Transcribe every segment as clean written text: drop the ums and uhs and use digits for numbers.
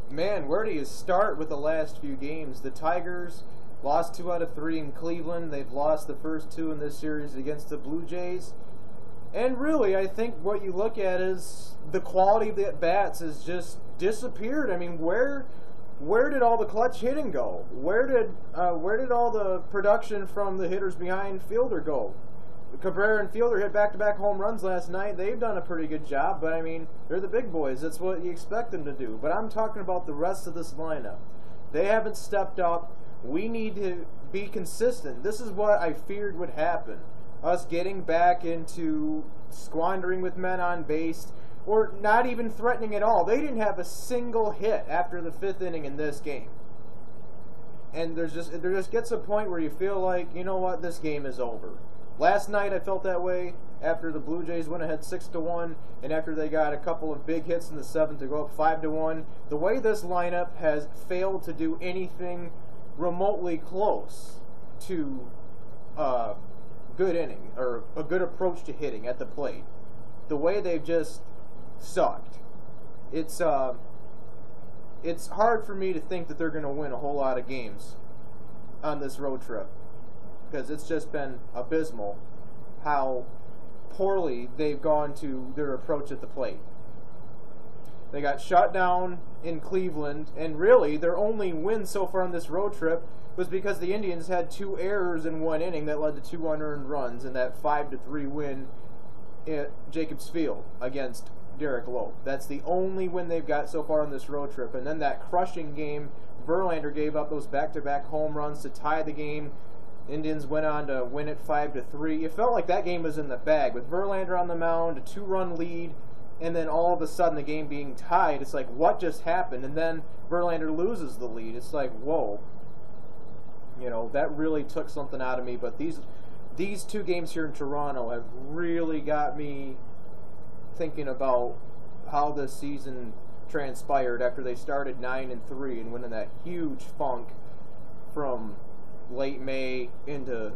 Man, where do you start with the last few games? The Tigers lost 2 out of 3 in Cleveland. They've lost the first 2 in this series against the Blue Jays. And really, I think what you look at is the quality of the at-bats has just disappeared. I mean, where did all the clutch hitting go? Where did all the production from the hitters behind Fielder go? Cabrera and Fielder hit back-to-back home runs last night. They've done a pretty good job, but I mean, they're the big boys. That's what you expect them to do. But I'm talking about the rest of this lineup. They haven't stepped up. We need to be consistent. This is what I feared would happen. Us getting back into squandering with men on base, or not even threatening at all. They didn't have a single hit after the 5th inning in this game. And there just gets a point where you feel like, you know what, this game is over. Last night I felt that way after the Blue Jays went ahead 6-1, and after they got a couple of big hits in the 7th to go up 5-1. The way this lineup has failed to do anything remotely close to good inning or a good approach to hitting at the plate. The way they've just sucked. It's hard for me to think that they're going to win a whole lot of games on this road trip, because it's just been abysmal how poorly they've gone to their approach at the plate. They got shut down in Cleveland, and really their only win so far on this road trip was because the Indians had 2 errors in 1 inning that led to 2 unearned runs in that 5-3 win at Jacobs Field against Derek Lowe. That's the only win they've got so far on this road trip. And then that crushing game, Verlander gave up those back-to-back home runs to tie the game. Indians went on to win it 5-3. It felt like that game was in the bag. With Verlander on the mound, a 2-run lead, and then all of a sudden the game being tied. It's like, what just happened? And then Verlander loses the lead. It's like, whoa. You know, that really took something out of me. But these 2 games here in Toronto have really got me thinking about how this season transpired after they started 9-3 and went in that huge funk from late May into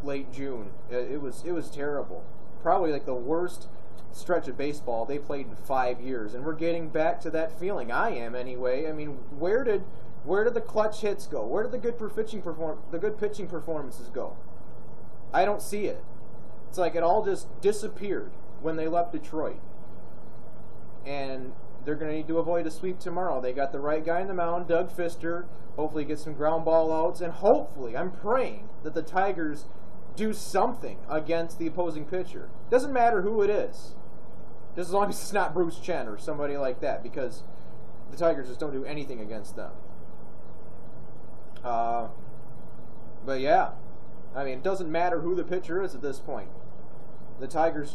late June. It was terrible. Probably like the worst stretch of baseball they played in 5 years, and we're getting back to that feeling. I am anyway. I mean, where did the clutch hits go? Where did the good pitching performances go? I don't see it. It's like it all just disappeared when they left Detroit. And they're going to need to avoid a sweep tomorrow. They got the right guy in the mound, Doug Fister. Hopefully get some ground ball outs, and hopefully, I'm praying that the Tigers do something against the opposing pitcher. Doesn't matter who it is, just as long as it's not Bruce Chen or somebody like that, because the Tigers just don't do anything against them. But yeah, I mean, it doesn't matter who the pitcher is at this point. The Tigers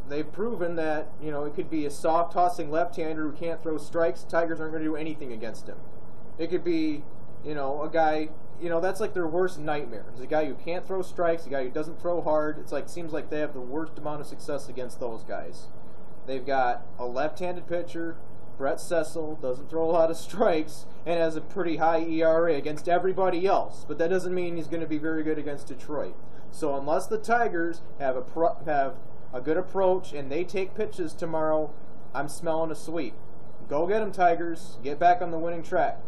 they've proven that, you know, it could be a soft tossing left-hander who can't throw strikes. Tigers aren't going to do anything against him. It could be, you know, a guy, you know, that's like their worst nightmare. It's a guy who can't throw strikes, a guy who doesn't throw hard. It's like, seems like they have the worst amount of success against those guys. They've got a left-handed pitcher, Brett Cecil, doesn't throw a lot of strikes, and has a pretty high ERA against everybody else. But that doesn't mean he's going to be very good against Detroit. So unless the Tigers have a good approach and they take pitches tomorrow, I'm smelling a sweep. Go get them, Tigers. Get back on the winning track.